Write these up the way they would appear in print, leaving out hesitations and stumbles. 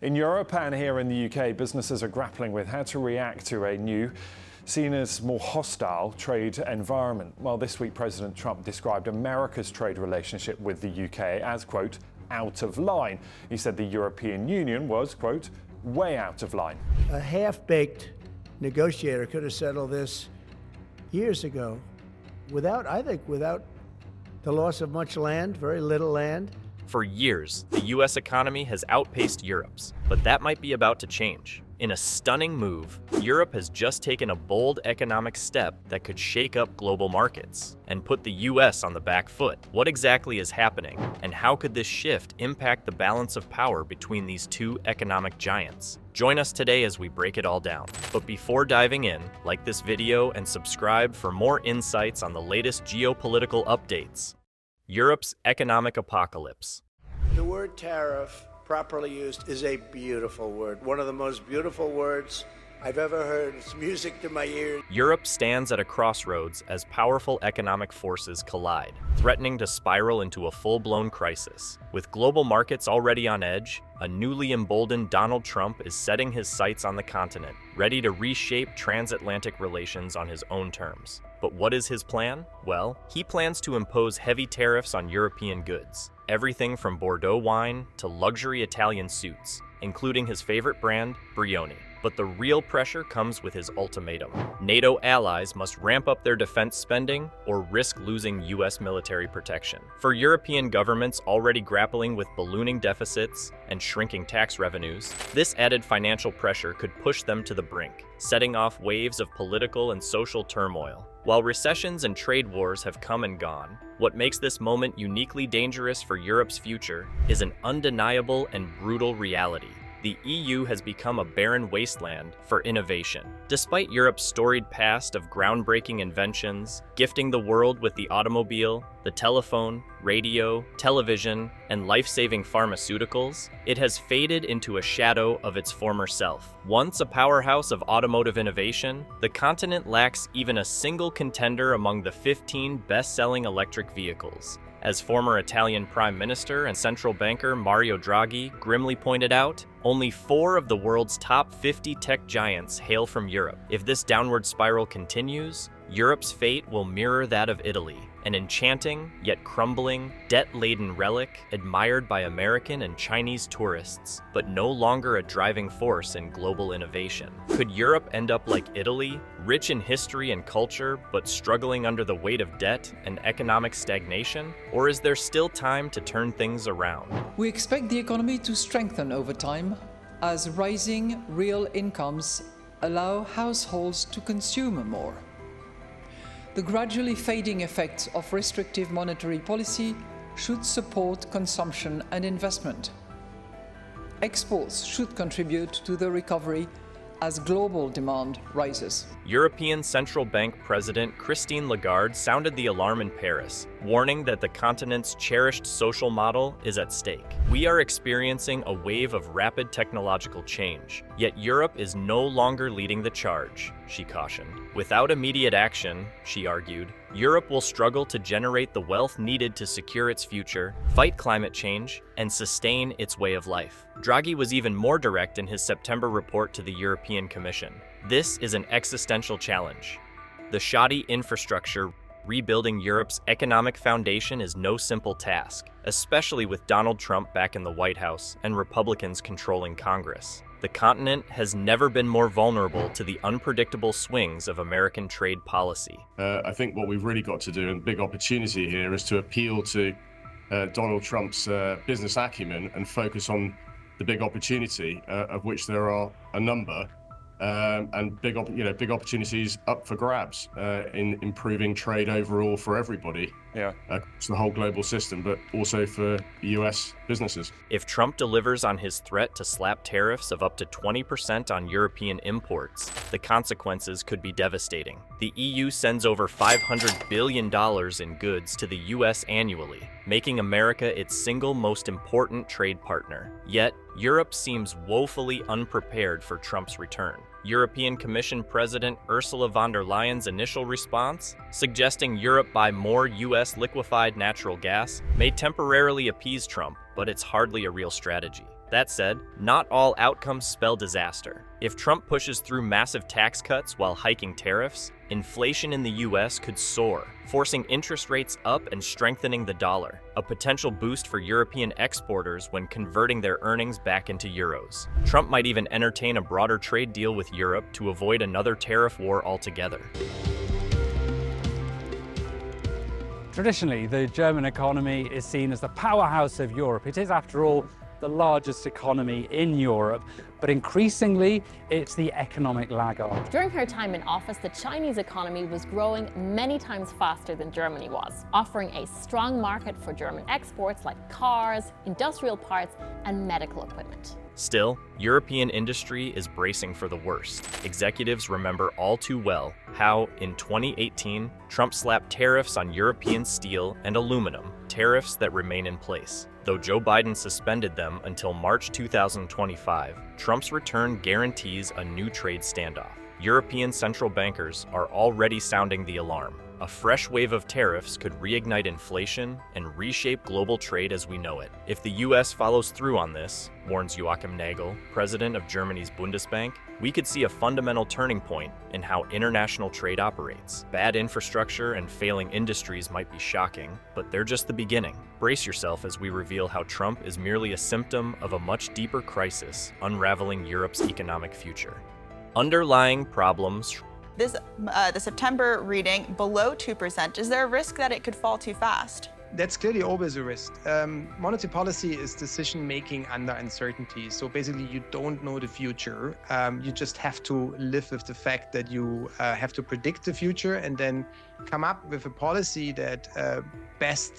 In Europe and here in the UK, businesses are grappling with how to react to a new, seen as more hostile trade environment. Well, this week, President Trump described America's trade relationship with the UK as, quote, out of line. He said the European Union was, quote, way out of line. A half-baked negotiator could have settled this years ago without the loss of much land, very little land. For years, the U.S. economy has outpaced Europe's, but that might be about to change. In a stunning move, Europe has just taken a bold economic step that could shake up global markets and put the U.S. on the back foot. What exactly is happening, and how could this shift impact the balance of power between these two economic giants? Join us today as we break it all down. But before diving in, like this video and subscribe for more insights on the latest geopolitical updates. Europe's economic apocalypse. The word tariff, properly used, is a beautiful word. One of the most beautiful words I've ever heard. It's music to my ears. Europe stands at a crossroads as powerful economic forces collide, threatening to spiral into a full-blown crisis. With global markets already on edge, a newly emboldened Donald Trump is setting his sights on the continent, ready to reshape transatlantic relations on his own terms. But what is his plan? Well, he plans to impose heavy tariffs on European goods, everything from Bordeaux wine to luxury Italian suits, including his favorite brand, Brioni. But the real pressure comes with his ultimatum. NATO allies must ramp up their defense spending or risk losing U.S. military protection. For European governments already grappling with ballooning deficits and shrinking tax revenues, this added financial pressure could push them to the brink, setting off waves of political and social turmoil. While recessions and trade wars have come and gone, what makes this moment uniquely dangerous for Europe's future is an undeniable and brutal reality. The EU has become a barren wasteland for innovation. Despite Europe's storied past of groundbreaking inventions, gifting the world with the automobile, the telephone, radio, television, and life-saving pharmaceuticals, it has faded into a shadow of its former self. Once a powerhouse of automotive innovation, the continent lacks even a single contender among the 15 best-selling electric vehicles. As former Italian Prime Minister and central banker Mario Draghi grimly pointed out, only 4 of the world's top 50 tech giants hail from Europe. If this downward spiral continues, Europe's fate will mirror that of Italy, an enchanting, yet crumbling, debt-laden relic admired by American and Chinese tourists, but no longer a driving force in global innovation. Could Europe end up like Italy, rich in history and culture, but struggling under the weight of debt and economic stagnation? Or is there still time to turn things around? We expect the economy to strengthen over time as rising real incomes allow households to consume more. The gradually fading effects of restrictive monetary policy should support consumption and investment. Exports should contribute to the recovery as global demand rises. European Central Bank President Christine Lagarde sounded the alarm in Paris, warning that the continent's cherished social model is at stake. We are experiencing a wave of rapid technological change, yet Europe is no longer leading the charge, she cautioned. Without immediate action, she argued, Europe will struggle to generate the wealth needed to secure its future, fight climate change, and sustain its way of life. Draghi was even more direct in his September report to the European Commission. This is an existential challenge. The shoddy infrastructure rebuilding Europe's economic foundation is no simple task, especially with Donald Trump back in the White House and Republicans controlling Congress. The continent has never been more vulnerable to the unpredictable swings of American trade policy. I think what we've really got to do, and big opportunity here, is to appeal to Donald Trump's business acumen and focus on the big opportunity, of which there are a number, and big opportunities up for grabs in improving trade overall for everybody. It's the whole global system, but also for US businesses. If Trump delivers on his threat to slap tariffs of up to 20% on European imports, the consequences could be devastating. The EU sends over $500 billion in goods to the US annually, making America its single most important trade partner. Yet, Europe seems woefully unprepared for Trump's return. European Commission President Ursula von der Leyen's initial response, suggesting Europe buy more US liquefied natural gas, may temporarily appease Trump, but it's hardly a real strategy. That said, not all outcomes spell disaster. If Trump pushes through massive tax cuts while hiking tariffs, inflation in the US could soar, forcing interest rates up and strengthening the dollar, a potential boost for European exporters when converting their earnings back into euros. Trump might even entertain a broader trade deal with Europe to avoid another tariff war altogether. Traditionally, the German economy is seen as the powerhouse of Europe. It is, after all, the largest economy in Europe, but increasingly it's the economic laggard. During her time in office, the Chinese economy was growing many times faster than Germany was, offering a strong market for German exports like cars, industrial parts, and medical equipment. Still, European industry is bracing for the worst. Executives remember all too well how, in 2018, Trump slapped tariffs on European steel and aluminum, tariffs that remain in place. Though Joe Biden suspended them until March 2025, Trump's return guarantees a new trade standoff. European central bankers are already sounding the alarm. A fresh wave of tariffs could reignite inflation and reshape global trade as we know it. If the US follows through on this, warns Joachim Nagel, president of Germany's Bundesbank, we could see a fundamental turning point in how international trade operates. Bad infrastructure and failing industries might be shocking, but they're just the beginning. Brace yourself as we reveal how Trump is merely a symptom of a much deeper crisis unraveling Europe's economic future. Underlying problems. The September reading below 2%, is there a risk that it could fall too fast? That's clearly always a risk. Monetary policy is decision-making under uncertainty. So basically, you don't know the future. You just have to live with the fact that you have to predict the future and then come up with a policy that best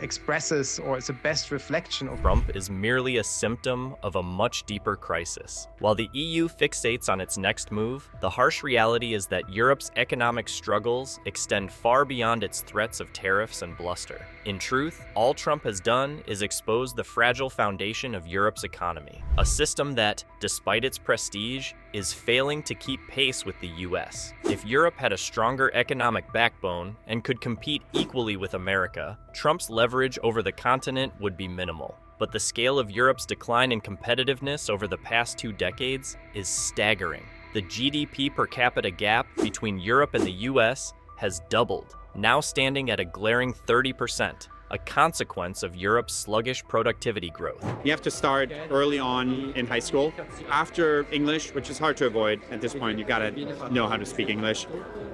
expresses or is the best reflection of. Trump is merely a symptom of a much deeper crisis. While the EU fixates on its next move, the harsh reality is that Europe's economic struggles extend far beyond its threats of tariffs and bluster. In truth, all Trump has done is expose the fragile foundation of Europe's economy, a system that, despite its prestige, is failing to keep pace with the US. If Europe had a stronger economic backbone and could compete equally with America, Trump's leverage over the continent would be minimal. But the scale of Europe's decline in competitiveness over the past 2 decades is staggering. The GDP per capita gap between Europe and the US has doubled, now standing at a glaring 30%. A consequence of Europe's sluggish productivity growth. You have to start early on in high school. After English, which is hard to avoid at this point, you gotta know how to speak English.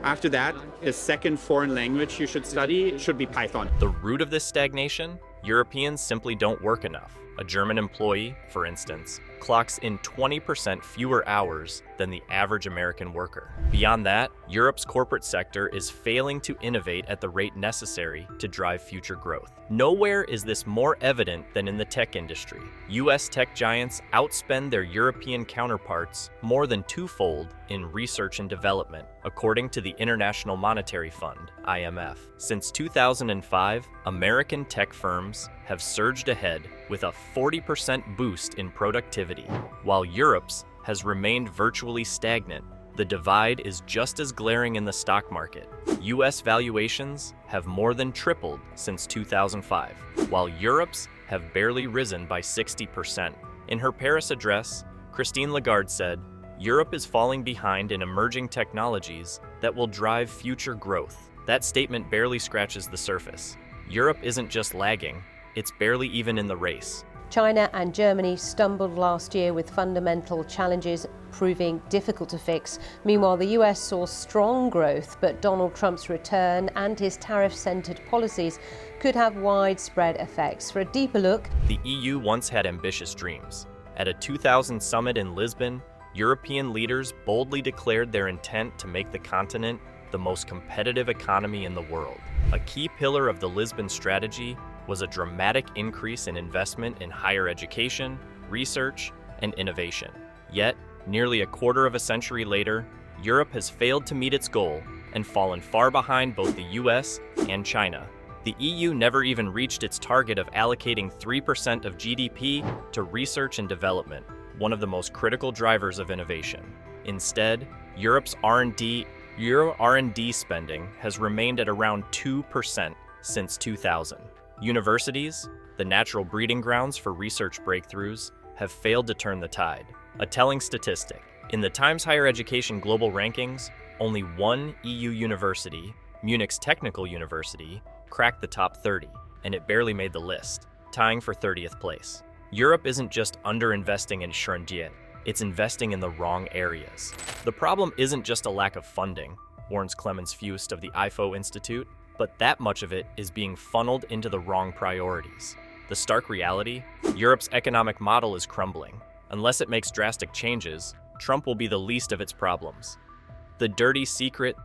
After that, the second foreign language you should study should be Python. The root of this stagnation? Europeans simply don't work enough. A German employee, for instance, clocks in 20% fewer hours than the average American worker. Beyond that, Europe's corporate sector is failing to innovate at the rate necessary to drive future growth. Nowhere is this more evident than in the tech industry. US tech giants outspend their European counterparts more than twofold in research and development, according to the International Monetary Fund, IMF. Since 2005, American tech firms have surged ahead with a 40% boost in productivity, while Europe's has remained virtually stagnant. The divide is just as glaring in the stock market. US valuations have more than tripled since 2005, while Europe's have barely risen by 60%. In her Paris address, Christine Lagarde said, "Europe is falling behind in emerging technologies that will drive future growth." That statement barely scratches the surface. Europe isn't just lagging, it's barely even in the race. China and Germany stumbled last year with fundamental challenges proving difficult to fix. Meanwhile, the US saw strong growth, but Donald Trump's return and his tariff-centered policies could have widespread effects. For a deeper look, the EU once had ambitious dreams. At a 2000 summit in Lisbon, European leaders boldly declared their intent to make the continent the most competitive economy in the world. A key pillar of the Lisbon strategy was a dramatic increase in investment in higher education, research, and innovation. Yet, nearly a quarter of a century later, Europe has failed to meet its goal and fallen far behind both the US and China. The EU never even reached its target of allocating 3% of GDP to research and development, one of the most critical drivers of innovation. Instead, Europe's R&D spending has remained at around 2% since 2000. Universities, the natural breeding grounds for research breakthroughs, have failed to turn the tide. A telling statistic: in the Times Higher Education Global Rankings, only one EU university, Munich's Technical University, cracked the top 30, and it barely made the list, tying for 30th place. Europe isn't just underinvesting in Schrundiet, it's investing in the wrong areas. The problem isn't just a lack of funding, warns Clemens Fust of the IFO Institute, but that much of it is being funneled into the wrong priorities. The stark reality? Europe's economic model is crumbling. Unless it makes drastic changes, Trump will be the least of its problems. The dirty secret.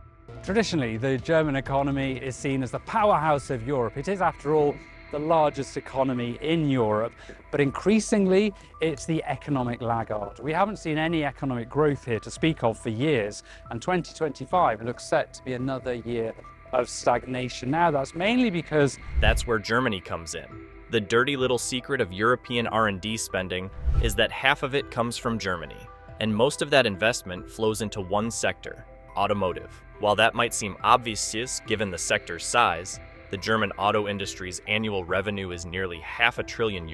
Traditionally, the German economy is seen as the powerhouse of Europe. It is, after all, the largest economy in Europe, but increasingly it's the economic laggard. We haven't seen any economic growth here to speak of for years, and 2025 looks set to be another year of stagnation. Now, that's mainly because that's where Germany comes in. The dirty little secret of European R&D spending is that half of it comes from Germany, and most of that investment flows into one sector: automotive. While that might seem obvious given the sector's size, the German auto industry's annual revenue is nearly €500 billion.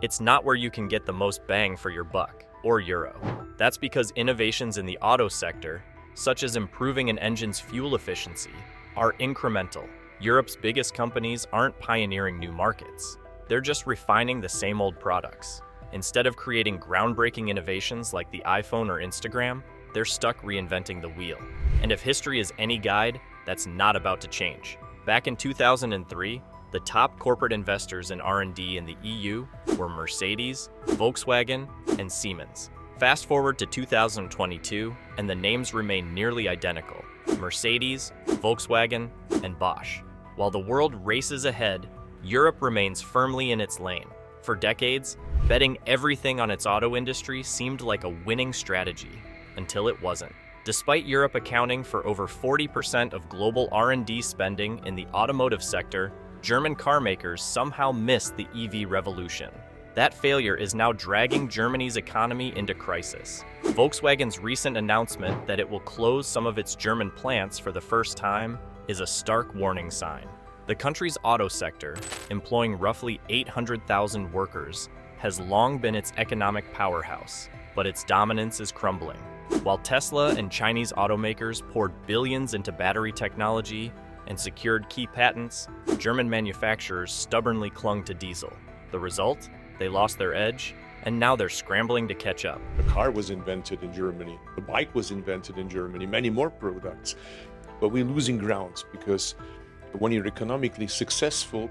It's not where you can get the most bang for your buck, or euro. That's because innovations in the auto sector, such as improving an engine's fuel efficiency, are incremental. Europe's biggest companies aren't pioneering new markets. They're just refining the same old products. Instead of creating groundbreaking innovations like the iPhone or Instagram, they're stuck reinventing the wheel. And if history is any guide, that's not about to change. Back in 2003, the top corporate investors in R&D in the EU were Mercedes, Volkswagen, and Siemens. Fast forward to 2022, and the names remain nearly identical: Mercedes, Volkswagen, and Bosch. While the world races ahead, Europe remains firmly in its lane. For decades, betting everything on its auto industry seemed like a winning strategy, until it wasn't. Despite Europe accounting for over 40% of global R&D spending in the automotive sector, German car makers somehow missed the EV revolution. That failure is now dragging Germany's economy into crisis. Volkswagen's recent announcement that it will close some of its German plants for the first time is a stark warning sign. The country's auto sector, employing roughly 800,000 workers, has long been its economic powerhouse, but its dominance is crumbling. While Tesla and Chinese automakers poured billions into battery technology and secured key patents, German manufacturers stubbornly clung to diesel. The result? They lost their edge, and now they're scrambling to catch up. The car was invented in Germany, the bike was invented in Germany, many more products. But we're losing grounds because when you're economically successful,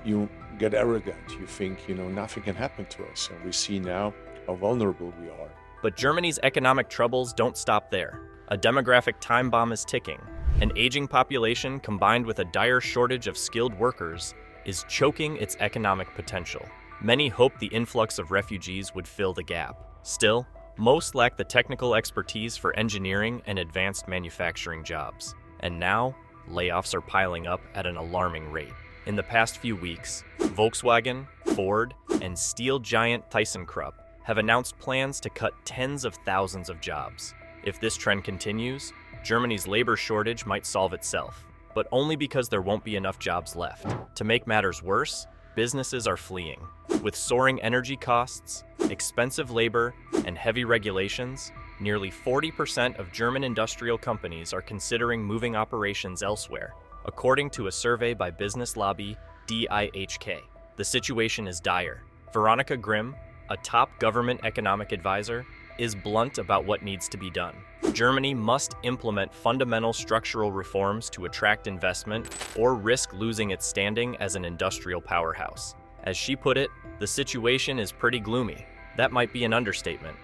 you get arrogant. You think, nothing can happen to us. And we see now how vulnerable we are. But Germany's economic troubles don't stop there. A demographic time bomb is ticking. An aging population combined with a dire shortage of skilled workers is choking its economic potential. Many hoped the influx of refugees would fill the gap. Still, most lack the technical expertise for engineering and advanced manufacturing jobs. And now, layoffs are piling up at an alarming rate. In the past few weeks, Volkswagen, Ford, and steel giant ThyssenKrupp have announced plans to cut tens of thousands of jobs. If this trend continues, Germany's labor shortage might solve itself, but only because there won't be enough jobs left. To make matters worse, businesses are fleeing. With soaring energy costs, expensive labor, and heavy regulations, nearly 40% of German industrial companies are considering moving operations elsewhere, according to a survey by business lobby DIHK. The situation is dire. Veronica Grimm, a top government economic advisor, is blunt about what needs to be done. Germany must implement fundamental structural reforms to attract investment or risk losing its standing as an industrial powerhouse. As she put it, the situation is pretty gloomy. That might be an understatement.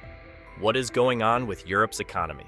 What is going on with Europe's economy?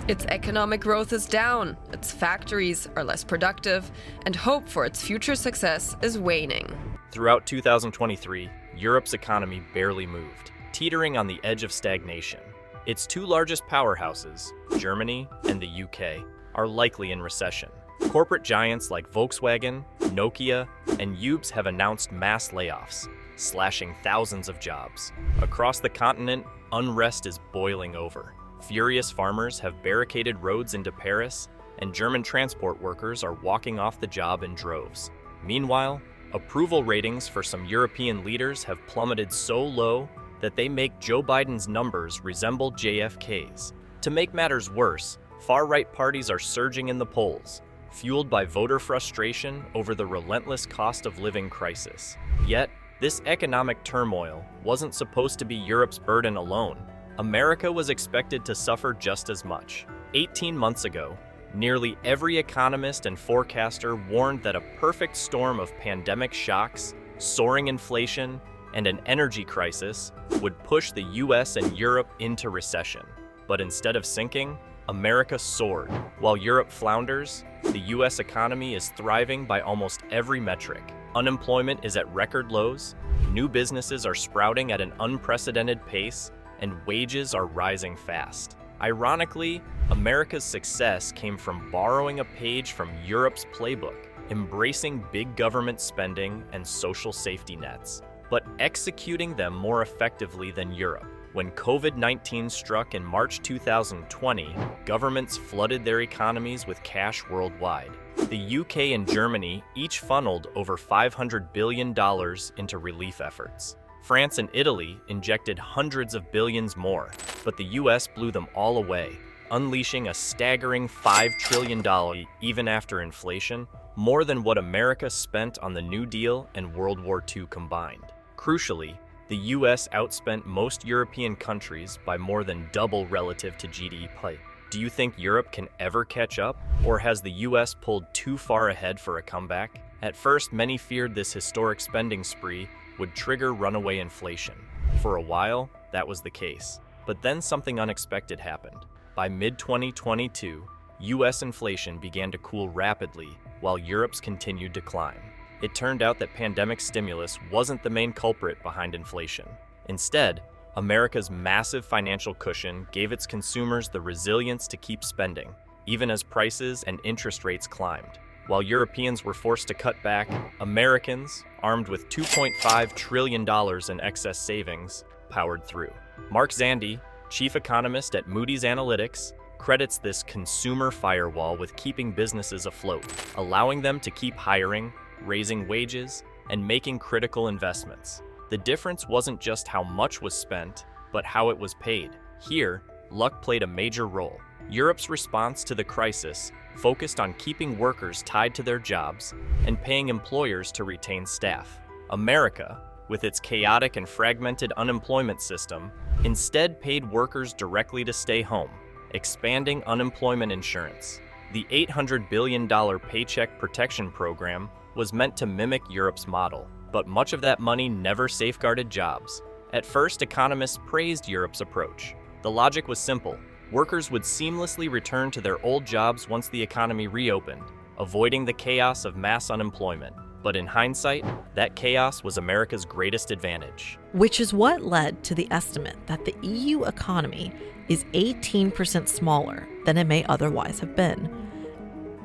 Its economic growth is down, its factories are less productive, and hope for its future success is waning. Throughout 2023, Europe's economy barely moved, teetering on the edge of stagnation. Its two largest powerhouses, Germany and the UK, are likely in recession. Corporate giants like Volkswagen, Nokia, and UBS have announced mass layoffs, slashing thousands of jobs. Across the continent, unrest is boiling over. Furious farmers have barricaded roads into Paris, and German transport workers are walking off the job in droves. Meanwhile, approval ratings for some European leaders have plummeted so low that they make Joe Biden's numbers resemble JFK's. To make matters worse, far-right parties are surging in the polls, fueled by voter frustration over the relentless cost of living crisis. Yet, this economic turmoil wasn't supposed to be Europe's burden alone. America was expected to suffer just as much. 18 months ago, nearly every economist and forecaster warned that a perfect storm of pandemic shocks, soaring inflation, and an energy crisis would push the US and Europe into recession. But instead of sinking, America soared. While Europe flounders, the US economy is thriving by almost every metric. Unemployment is at record lows, new businesses are sprouting at an unprecedented pace, and wages are rising fast. Ironically, America's success came from borrowing a page from Europe's playbook, embracing big government spending and social safety nets, but executing them more effectively than Europe. When COVID-19 struck in March 2020, governments flooded their economies with cash worldwide. The UK and Germany each funneled over $500 billion into relief efforts. France and Italy injected hundreds of billions more, but the US blew them all away, unleashing a staggering $5 trillion even after inflation, more than what America spent on the New Deal and World War II combined. Crucially, the US outspent most European countries by more than double relative to GDP. Do you think Europe can ever catch up, or has the US pulled too far ahead for a comeback? At first, many feared this historic spending spree would trigger runaway inflation. For a while, that was the case. But then something unexpected happened. By mid-2022, US inflation began to cool rapidly, while Europe's continued to climb. It turned out that pandemic stimulus wasn't the main culprit behind inflation. Instead, America's massive financial cushion gave its consumers the resilience to keep spending, even as prices and interest rates climbed. While Europeans were forced to cut back, Americans, armed with $2.5 trillion in excess savings, powered through. Mark Zandi, chief economist at Moody's Analytics, credits this consumer firewall with keeping businesses afloat, allowing them to keep hiring, raising wages, and making critical investments. The difference wasn't just how much was spent, but how it was paid. Here, luck played a major role. Europe's response to the crisis focused on keeping workers tied to their jobs and paying employers to retain staff. America, with its chaotic and fragmented unemployment system, instead paid workers directly to stay home, expanding unemployment insurance. The $800 billion Paycheck Protection Program was meant to mimic Europe's model, but much of that money never safeguarded jobs. At first, economists praised Europe's approach. The logic was simple. Workers would seamlessly return to their old jobs once the economy reopened, avoiding the chaos of mass unemployment. But in hindsight, that chaos was America's greatest advantage. Which is what led to the estimate that the EU economy is 18% smaller than it may otherwise have been.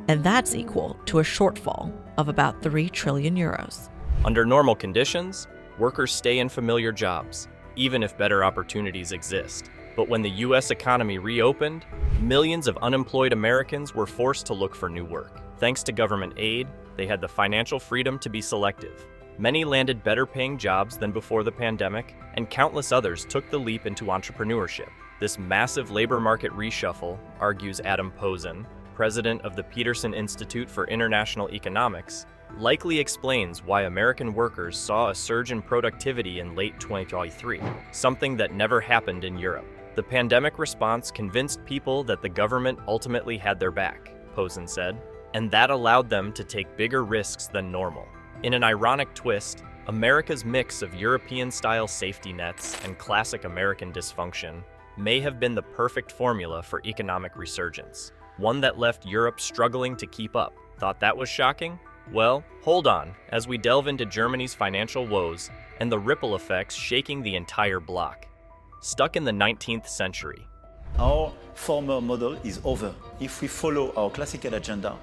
And that's equal to a shortfall of about 3 trillion euros. Under normal conditions, workers stay in familiar jobs, even if better opportunities exist. But when the US economy reopened, millions of unemployed Americans were forced to look for new work. Thanks to government aid, they had the financial freedom to be selective. Many landed better paying jobs than before the pandemic, and countless others took the leap into entrepreneurship. This massive labor market reshuffle, argues Adam Posen, president of the Peterson Institute for International Economics, likely explains why American workers saw a surge in productivity in late 2023, something that never happened in Europe. The pandemic response convinced people that the government ultimately had their back, Posen said, and that allowed them to take bigger risks than normal. In an ironic twist, America's mix of European-style safety nets and classic American dysfunction may have been the perfect formula for economic resurgence, one that left Europe struggling to keep up. Thought that was shocking? Well, hold on as we delve into Germany's financial woes and the ripple effects shaking the entire bloc. Stuck in the 19th century. Our former model is over. If we follow our classical agenda,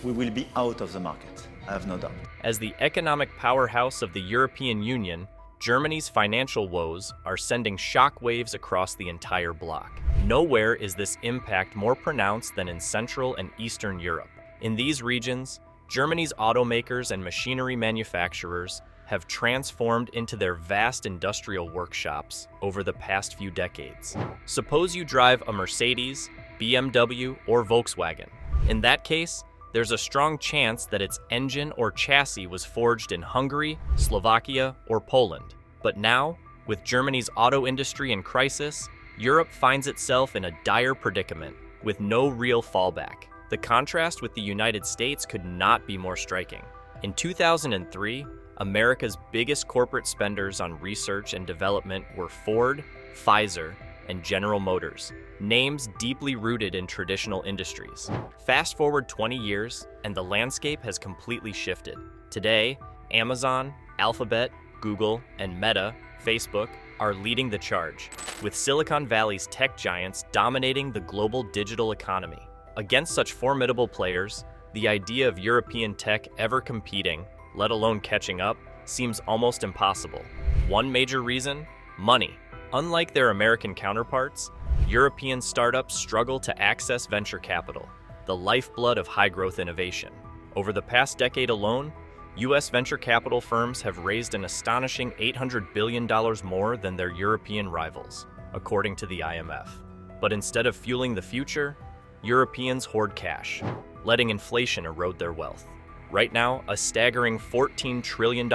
we will be out of the market, I have no doubt. As the economic powerhouse of the European Union, Germany's financial woes are sending shockwaves across the entire bloc. Nowhere is this impact more pronounced than in Central and Eastern Europe. In these regions, Germany's automakers and machinery manufacturers have transformed into their vast industrial workshops over the past few decades. Suppose you drive a Mercedes, BMW, or Volkswagen. In that case, there's a strong chance that its engine or chassis was forged in Hungary, Slovakia, or Poland. But now, with Germany's auto industry in crisis, Europe finds itself in a dire predicament with no real fallback. The contrast with the United States could not be more striking. In 2003, America's biggest corporate spenders on research and development were Ford, Pfizer, and General Motors, names deeply rooted in traditional industries. Fast forward 20 years, and the landscape has completely shifted. Today, Amazon, Alphabet, Google, and Meta, Facebook, are leading the charge, with Silicon Valley's tech giants dominating the global digital economy. Against such formidable players, the idea of European tech ever competing, let alone catching up, seems almost impossible. One major reason? Money. Unlike their American counterparts, European startups struggle to access venture capital, the lifeblood of high-growth innovation. Over the past decade alone, U.S. venture capital firms have raised an astonishing $800 billion more than their European rivals, according to the IMF. But instead of fueling the future, Europeans hoard cash, letting inflation erode their wealth. Right now, a staggering $14 trillion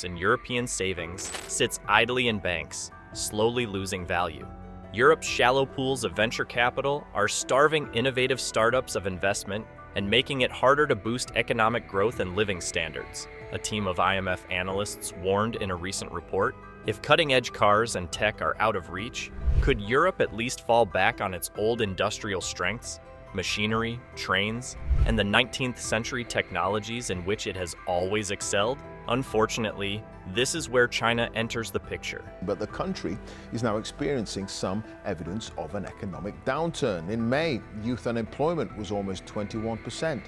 in European savings sits idly in banks, slowly losing value. Europe's shallow pools of venture capital are starving innovative startups of investment and making it harder to boost economic growth and living standards. A team of IMF analysts warned in a recent report, if cutting-edge cars and tech are out of reach, could Europe at least fall back on its old industrial strengths, machinery, trains, and the 19th century technologies in which it has always excelled? Unfortunately, this is where China enters the picture. But the country is now experiencing some evidence of an economic downturn. In May, youth unemployment was almost 21%.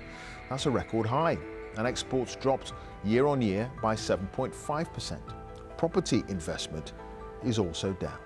That's a record high. And exports dropped year on year by 7.5%. Property investment is also down.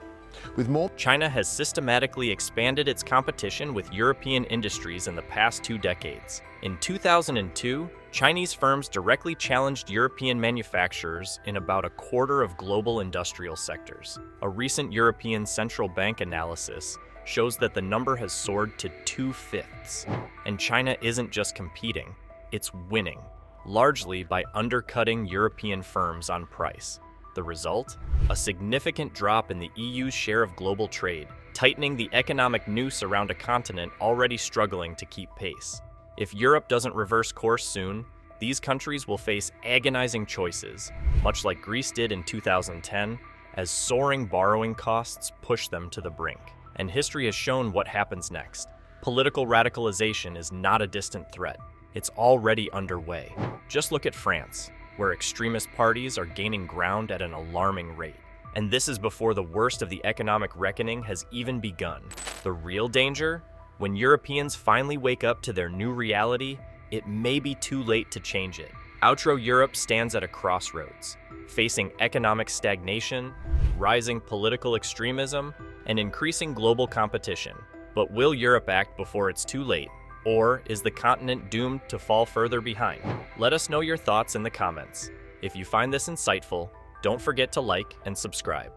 With more, China has systematically expanded its competition with European industries in the past 2 decades. In 2002, Chinese firms directly challenged European manufacturers in about a quarter of global industrial sectors. A recent European Central Bank analysis shows that the number has soared to 2/5. And China isn't just competing, it's winning, largely by undercutting European firms on price. The result? A significant drop in the EU's share of global trade, tightening the economic noose around a continent already struggling to keep pace. If Europe doesn't reverse course soon, these countries will face agonizing choices, much like Greece did in 2010, as soaring borrowing costs push them to the brink. And history has shown what happens next. Political radicalization is not a distant threat. It's already underway. Just look at France, where extremist parties are gaining ground at an alarming rate. And this is before the worst of the economic reckoning has even begun. The real danger? When Europeans finally wake up to their new reality, it may be too late to change it. Outro Europe stands at a crossroads, facing economic stagnation, rising political extremism, and increasing global competition. But will Europe act before it's too late? Or is the continent doomed to fall further behind? Let us know your thoughts in the comments. If you find this insightful, don't forget to like and subscribe.